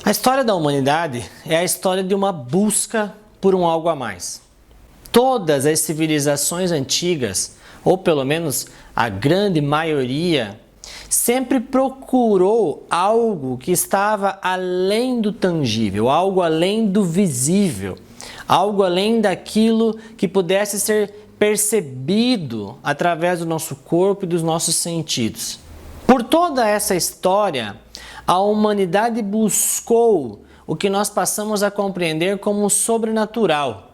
A história da humanidade é a história de uma busca por um algo a mais. Todas as civilizações antigas, ou pelo menos a grande maioria, sempre procurou algo que estava além do tangível, algo além do visível, algo além daquilo que pudesse ser percebido através do nosso corpo e dos nossos sentidos. Por toda essa história, a humanidade buscou o que nós passamos a compreender como sobrenatural,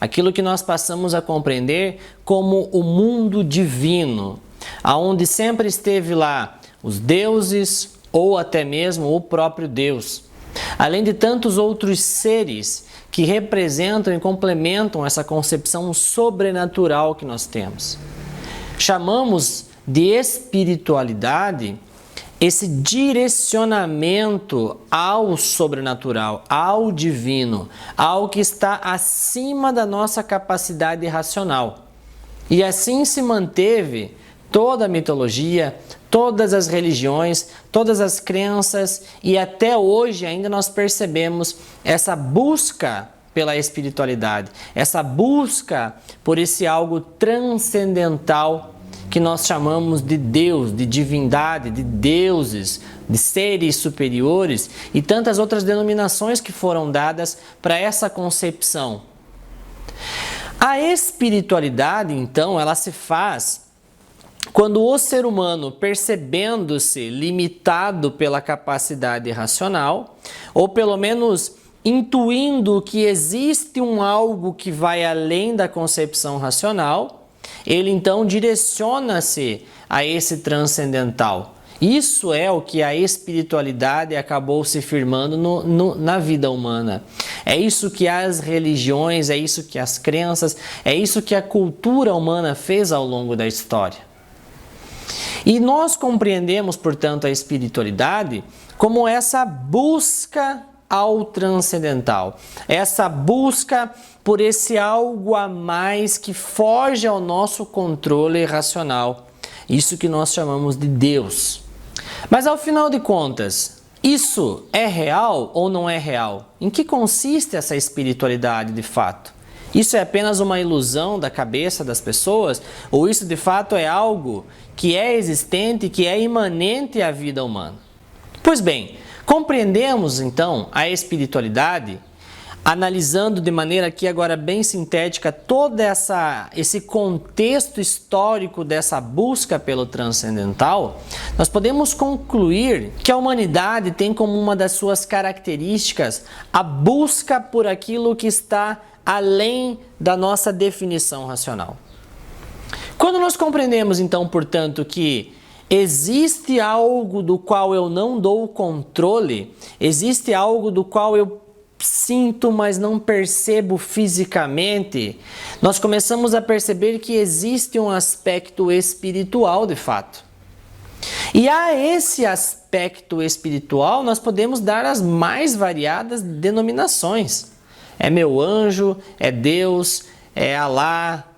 aquilo que nós passamos a compreender como o mundo divino, aonde sempre esteve lá os deuses ou até mesmo o próprio Deus, além de tantos outros seres que representam e complementam essa concepção sobrenatural que nós temos. Chamamos de espiritualidade esse direcionamento ao sobrenatural, ao divino, ao que está acima da nossa capacidade racional. E assim se manteve toda a mitologia, todas as religiões, todas as crenças, e até hoje ainda nós percebemos essa busca pela espiritualidade, essa busca por esse algo transcendental que nós chamamos de Deus, de divindade, de deuses, de seres superiores e tantas outras denominações que foram dadas para essa concepção. A espiritualidade, então, ela se faz quando o ser humano, percebendo-se limitado pela capacidade racional, ou pelo menos intuindo que existe um algo que vai além da concepção racional, ele então direciona-se a esse transcendental. Isso é o que a espiritualidade acabou se firmando na vida humana. É isso que as religiões, é isso que as crenças, é isso que a cultura humana fez ao longo da história. E nós compreendemos, portanto, a espiritualidade como essa busca ao transcendental, essa busca por esse algo a mais que foge ao nosso controle racional, isso que nós chamamos de Deus. Mas ao final de contas, isso é real ou não é real? Em que consiste essa espiritualidade de fato? Isso é apenas uma ilusão da cabeça das pessoas? Ou isso de fato é algo que é existente, que é imanente à vida humana? Pois bem, compreendemos então a espiritualidade analisando de maneira aqui agora bem sintética todo esse contexto histórico dessa busca pelo transcendental. Nós podemos concluir que a humanidade tem como uma das suas características a busca por aquilo que está além da nossa definição racional. Quando nós compreendemos então, portanto, que existe algo do qual eu não dou controle, existe algo do qual eu sinto, mas não percebo fisicamente, nós começamos a perceber que existe um aspecto espiritual de fato. E a esse aspecto espiritual nós podemos dar as mais variadas denominações. É meu anjo, é Deus, é Alá,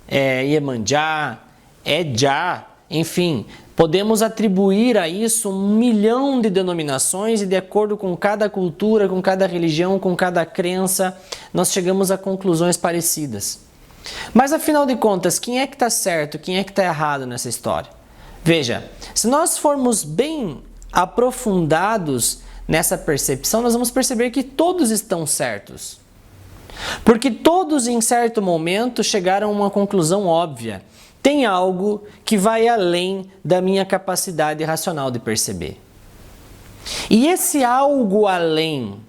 é Iemanjá, é Jah, enfim, podemos atribuir a isso 1 milhão de denominações e de acordo com cada cultura, com cada religião, com cada crença, nós chegamos a conclusões parecidas. Mas afinal de contas, quem é que está certo, quem é que está errado nessa história? Veja, se nós formos bem aprofundados nessa percepção, nós vamos perceber que todos estão certos. Porque todos em certo momento chegaram a uma conclusão óbvia. Tem algo que vai além da minha capacidade racional de perceber. E esse algo além,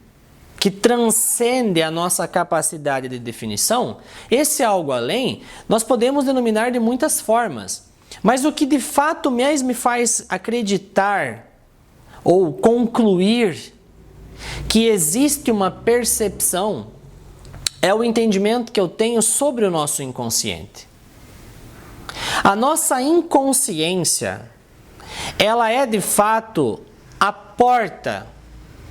que transcende a nossa capacidade de definição, esse algo além, nós podemos denominar de muitas formas. Mas o que de fato mais me faz acreditar ou concluir que existe uma percepção é o entendimento que eu tenho sobre o nosso inconsciente. A nossa inconsciência, ela é de fato a porta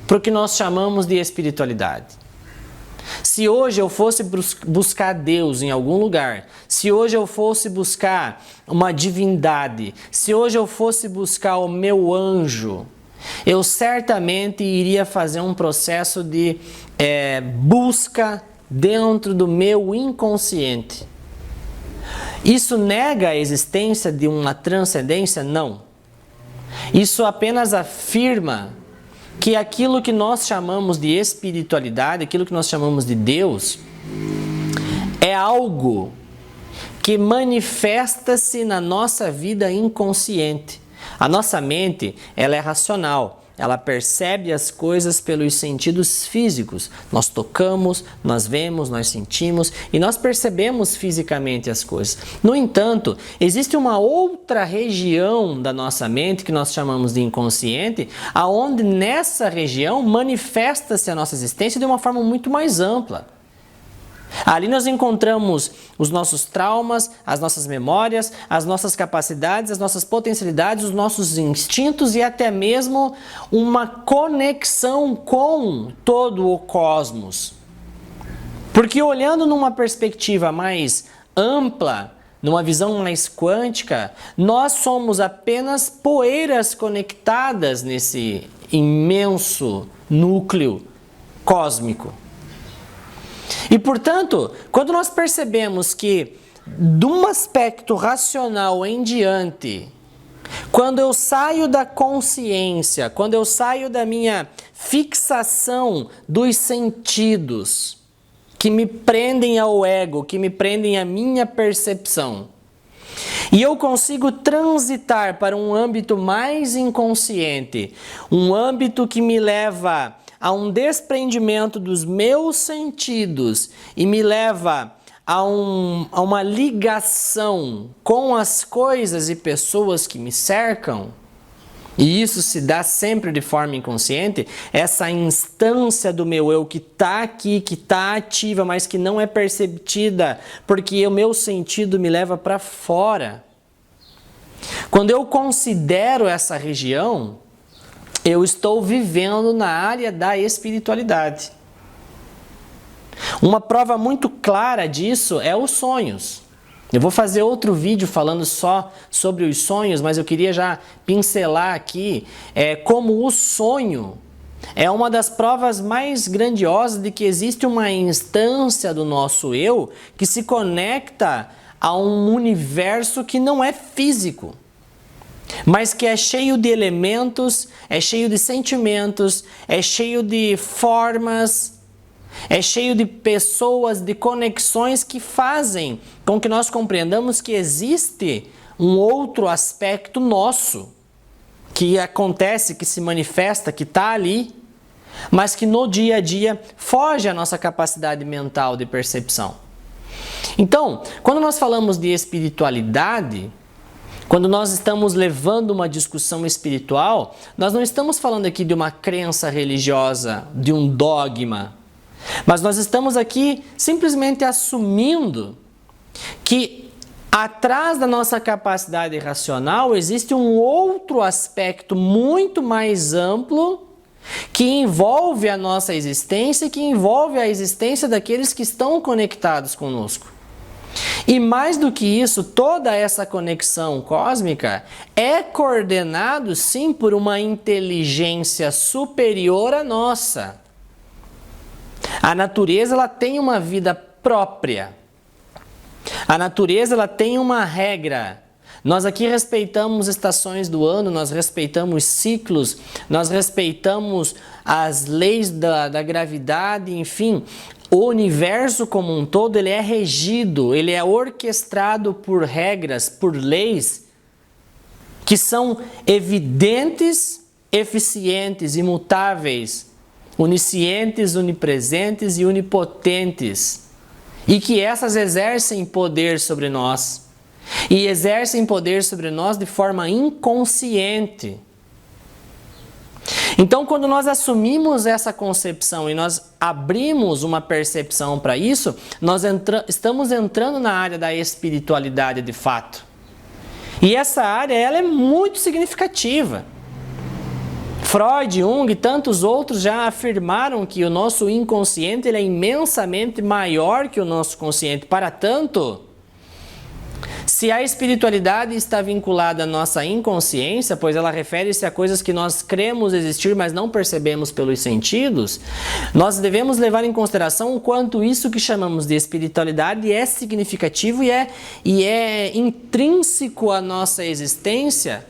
para o que nós chamamos de espiritualidade. Se hoje eu fosse buscar Deus em algum lugar, se hoje eu fosse buscar uma divindade, se hoje eu fosse buscar o meu anjo, eu certamente iria fazer um processo de busca dentro do meu inconsciente. Isso nega a existência de uma transcendência? Não. Isso apenas afirma que aquilo que nós chamamos de espiritualidade, aquilo que nós chamamos de Deus, é algo que manifesta-se na nossa vida inconsciente. A nossa mente, ela é racional. Ela percebe as coisas pelos sentidos físicos. Nós tocamos, nós vemos, nós sentimos e nós percebemos fisicamente as coisas. No entanto, existe uma outra região da nossa mente que nós chamamos de inconsciente, aonde nessa região manifesta-se a nossa existência de uma forma muito mais ampla. Ali nós encontramos os nossos traumas, as nossas memórias, as nossas capacidades, as nossas potencialidades, os nossos instintos e até mesmo uma conexão com todo o cosmos. Porque olhando numa perspectiva mais ampla, numa visão mais quântica, nós somos apenas poeiras conectadas nesse imenso núcleo cósmico. E, portanto, quando nós percebemos que, de um aspecto racional em diante, quando eu saio da consciência, quando eu saio da minha fixação dos sentidos, que me prendem ao ego, que me prendem à minha percepção, e eu consigo transitar para um âmbito mais inconsciente, um âmbito que me leva a um desprendimento dos meus sentidos e me leva a uma ligação com as coisas e pessoas que me cercam, e isso se dá sempre de forma inconsciente, essa instância do meu eu que está aqui, que está ativa, mas que não é percebida, porque o meu sentido me leva para fora. Quando eu considero essa região, eu estou vivendo na área da espiritualidade. Uma prova muito clara disso é os sonhos. Eu vou fazer outro vídeo falando só sobre os sonhos, mas eu queria já pincelar aqui como o sonho é uma das provas mais grandiosas de que existe uma instância do nosso eu que se conecta a um universo que não é físico, mas que é cheio de elementos, é cheio de sentimentos, é cheio de formas, é cheio de pessoas, de conexões que fazem com que nós compreendamos que existe um outro aspecto nosso, que acontece, que se manifesta, que está ali, mas que no dia a dia foge à nossa capacidade mental de percepção. Então, quando nós falamos de espiritualidade, quando nós estamos levando uma discussão espiritual, nós não estamos falando aqui de uma crença religiosa, de um dogma, mas nós estamos aqui simplesmente assumindo que atrás da nossa capacidade racional existe um outro aspecto muito mais amplo que envolve a nossa existência e que envolve a existência daqueles que estão conectados conosco. E mais do que isso, toda essa conexão cósmica é coordenado sim por uma inteligência superior à nossa. A natureza ela tem uma vida própria. A natureza ela tem uma regra. Nós aqui respeitamos estações do ano, nós respeitamos ciclos, nós respeitamos as leis da gravidade, enfim. O universo como um todo ele é regido, ele é orquestrado por regras, por leis que são evidentes, eficientes, imutáveis, oniscientes, onipresentes e onipotentes, e que essas exercem poder sobre nós, e exercem poder sobre nós de forma inconsciente. Então, quando nós assumimos essa concepção e nós abrimos uma percepção para isso, nós estamos entrando na área da espiritualidade de fato. E essa área ela é muito significativa. Freud, Jung e tantos outros já afirmaram que o nosso inconsciente ele é imensamente maior que o nosso consciente. Para tanto, Se a espiritualidade está vinculada à nossa inconsciência, pois ela refere-se a coisas que nós cremos existir, mas não percebemos pelos sentidos, nós devemos levar em consideração o quanto isso que chamamos de espiritualidade é significativo e é intrínseco à nossa existência,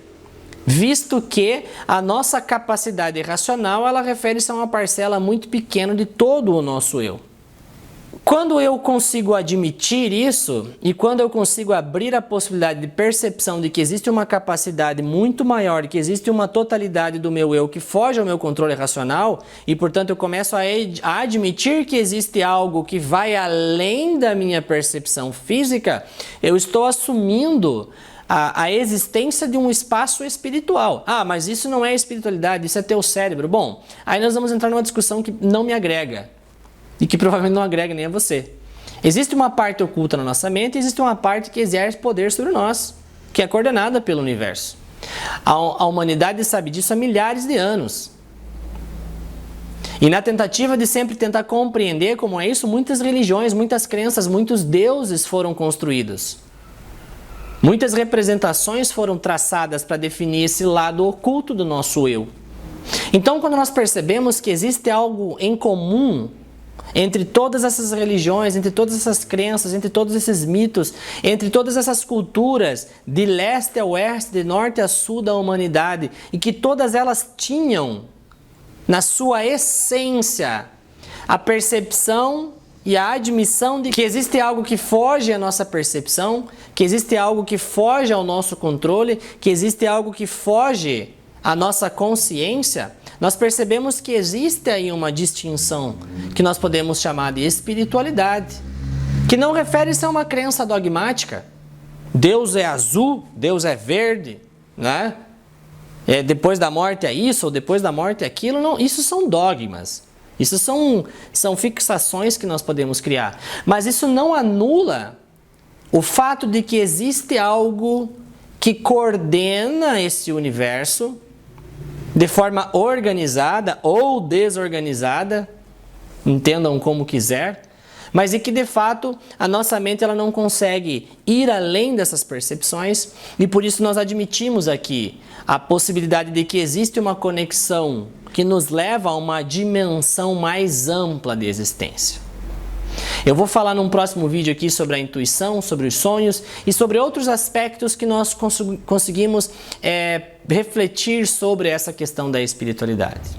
visto que a nossa capacidade racional, ela refere-se a uma parcela muito pequena de todo o nosso eu. Quando eu consigo admitir isso e quando eu consigo abrir a possibilidade de percepção de que existe uma capacidade muito maior, que existe uma totalidade do meu eu que foge ao meu controle racional e, portanto, eu começo a admitir que existe algo que vai além da minha percepção física, eu estou assumindo a existência de um espaço espiritual. Ah, mas isso não é espiritualidade, isso é teu cérebro. Bom, aí nós vamos entrar numa discussão que não me agrega. E que provavelmente não agrega nem a você. Existe uma parte oculta na nossa mente e existe uma parte que exerce poder sobre nós, que é coordenada pelo universo. A humanidade sabe disso há milhares de anos. E na tentativa de sempre tentar compreender como é isso, muitas religiões, muitas crenças, muitos deuses foram construídos. Muitas representações foram traçadas para definir esse lado oculto do nosso eu. Então, quando nós percebemos que existe algo em comum entre todas essas religiões, entre todas essas crenças, entre todos esses mitos, entre todas essas culturas, de leste a oeste, de norte a sul da humanidade, e que todas elas tinham, na sua essência, a percepção e a admissão de que existe algo que foge à nossa percepção, que existe algo que foge ao nosso controle, que existe algo que foge à nossa consciência, nós percebemos que existe aí uma distinção que nós podemos chamar de espiritualidade, que não refere-se a uma crença dogmática. Deus é azul, Deus é verde, né? Depois da morte é isso, ou depois da morte é aquilo. Não, isso são dogmas. Isso são fixações que nós podemos criar. Mas isso não anula o fato de que existe algo que coordena esse universo de forma organizada ou desorganizada, entendam como quiser, mas e que de fato a nossa mente ela não consegue ir além dessas percepções e por isso nós admitimos aqui a possibilidade de que existe uma conexão que nos leva a uma dimensão mais ampla de existência. Eu vou falar num próximo vídeo aqui sobre a intuição, sobre os sonhos e sobre outros aspectos que nós conseguimos refletir sobre essa questão da espiritualidade.